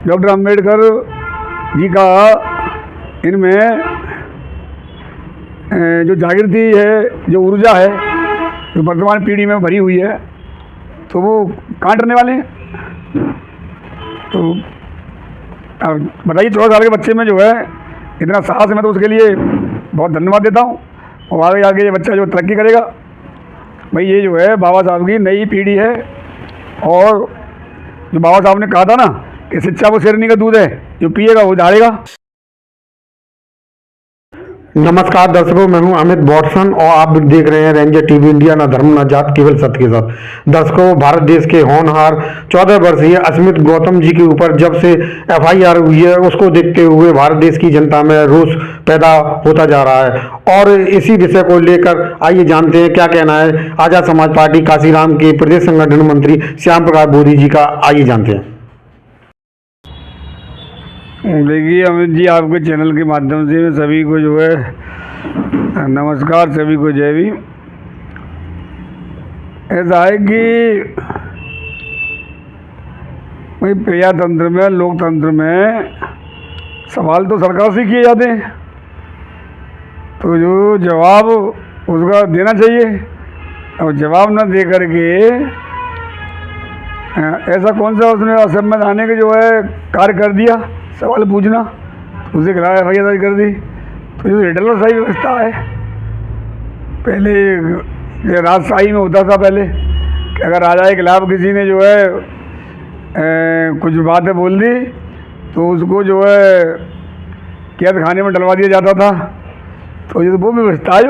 Doctor Ambedkar ji का इनमें जो जागृति है, जो ऊर्जा है, जो वर्तमान पीढ़ी में भरी हुई है, तो वो कहाँ डरने वाले हैं। तो बताइए, 14 साल के बच्चे में जो है इतना साहस है, मैं तो उसके लिए बहुत धन्यवाद देता हूँ। और आगे आगे ये बच्चा जो तरक्की करेगा, भाई ये जो है बाबा साहब की नई पीढ़ी है। और जो बाबा साहब ने कहा था ना कि शिक्षा वो शेरनी का दूध है, जो पिएगा वो दहाड़ेगा। नमस्कार दर्शकों, मैं हूं अमित वॉटसन और आप देख रहे हैं रेंजर टीवी इंडिया। ना धर्म ना जात, केवल सत्य के साथ। दर्शकों, भारत देश के होनहार 14 वर्षीय अस्मित गौतम जी के ऊपर जब से एफआईआर हुई है, उसको देखते हुए भारत देश की जनता में रोष पैदा होता जा रहा है। और इसी विषय को लेकर आइए जानते हैं क्या कहना है आजाद समाज पार्टी काशीराम के प्रदेश संगठन मंत्री श्याम प्रकाश बोरी जी का। आइए जानते हैं। देखिए अमित जी, आपके चैनल के माध्यम से मैं सभी को जो है नमस्कार, सभी को जय भीम। ऐसा है कि भाई प्रजातंत्र में, लोकतंत्र में सवाल तो सरकार से किए जाते हैं, तो जो जवाब उसका देना चाहिए। और जवाब न दे करके ऐसा कौन सा उसने असंवैधानिक जो है कार्य कर दिया, सवाल पूछना, उसे खिलाफ एफआईआर कर दी। तो जो हिटलरशाही व्यवस्था है, पहले ये राजशाही में होता था पहले कि अगर राजा के खिलाफ किसी ने जो है कुछ बातें बोल दी तो उसको जो है कैद खाने में डलवा दिया जाता था। तो ये तो वो व्यवस्था है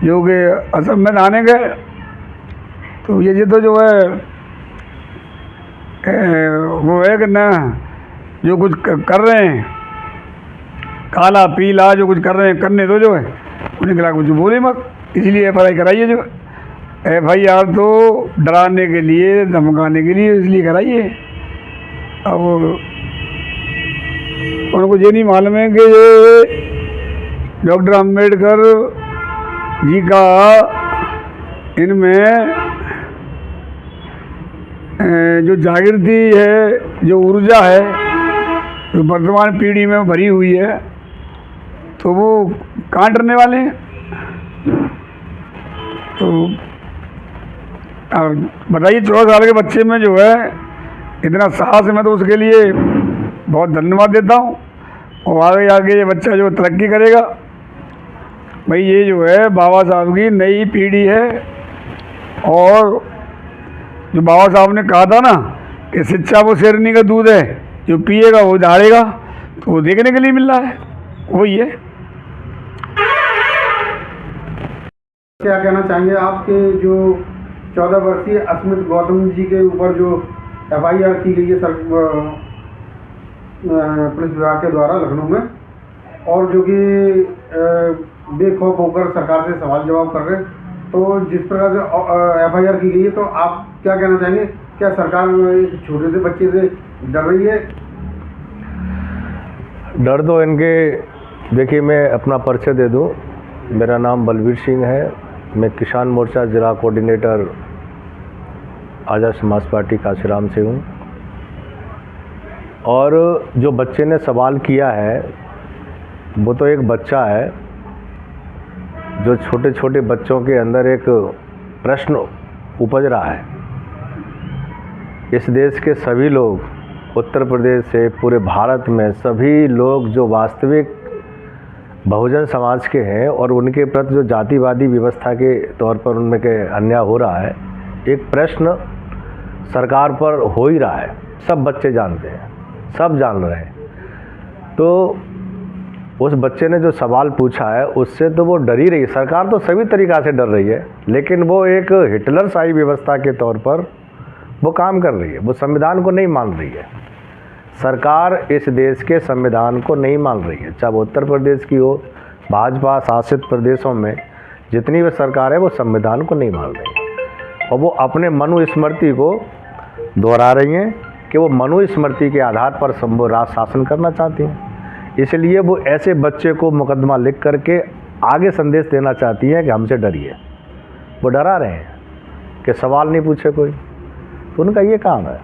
जो कि असंवैधानिक है। तो ये तो जो है वो है कि ना, जो कुछ कर रहे हैं काला पीला जो कुछ कर रहे हैं, करने दो, जो है उनके खिलाफ कुछ बोले मत। इसलिए एफआईआर कराइए। जो एफआईआर तो डराने के लिए, धमकाने के लिए इसलिए कराइए। अब उनको ये नहीं मालूम है कि ये डॉक्टर अंबेडकर जी का इनमें जो जागृति है, जो ऊर्जा है, जो वर्तमान पीढ़ी में भरी हुई है, तो वो कहाँ डरने वाले हैं। तो बताइए, 14 साल के बच्चे में जो है इतना साहस है, मैं तो उसके लिए बहुत धन्यवाद देता हूँ। और आगे आगे ये बच्चा जो तरक्की करेगा, भाई ये जो है बाबा साहब की नई पीढ़ी है। और जो बाबा साहब ने कहा था ना कि शिक्षा वो शेरनी का दूध है, जो पिएगा वो दहाड़ेगा, तो वो देखने के लिए मिल रहा है, वही है। क्या कहना चाहेंगे आपके जो 14 वर्षीय अस्मित गौतम जी के ऊपर जो एफआईआर की गई है पुलिस विभाग के द्वारा लखनऊ में, और जो कि बेखौफ होकर सरकार से सवाल जवाब कर रहे हैं, तो जिस प्रकार से एफआईआर की गई है, तो आप क्या कहना चाहेंगे? क्या सरकार छोटे से बच्चे से डर रही है? डर तो इनके, देखिए मैं अपना परिचय दे दूं। मेरा नाम बलवीर सिंह है। मैं किसान मोर्चा जिला कोऑर्डिनेटर आजाद समाज पार्टी काशीराम से हूं। और जो बच्चे ने सवाल किया है वो तो एक बच्चा है, जो छोटे छोटे बच्चों के अंदर एक प्रश्न उपज रहा है। इस देश के सभी लोग, उत्तर प्रदेश से पूरे भारत में सभी लोग जो वास्तविक बहुजन समाज के हैं और उनके प्रति जो जातिवादी व्यवस्था के तौर पर उनमें के अन्याय हो रहा है, एक प्रश्न सरकार पर हो ही रहा है। सब बच्चे जानते हैं, सब जान रहे हैं। तो उस बच्चे ने जो सवाल पूछा है उससे तो वो डर ही रही है। सरकार तो सभी तरीक़ा से डर रही है, लेकिन वो एक हिटलरशाही व्यवस्था के तौर पर वो काम कर रही है। वो संविधान को नहीं मान रही है। सरकार इस देश के संविधान को नहीं मान रही है। चाहे उत्तर प्रदेश की हो, भाजपा शासित प्रदेशों में जितनी भी सरकार है वो संविधान को नहीं मान रही है। और वो अपने मनुस्मृति को दोहरा रही हैं कि वो मनुस्मृति के आधार पर वो राज शासन करना चाहती हैं। इसलिए वो ऐसे बच्चे को मुकदमा लिख करके आगे संदेश देना चाहती हैं कि हमसे डरिए। वो डरा रहे हैं कि सवाल नहीं पूछे कोई, तो उनका ये काम है।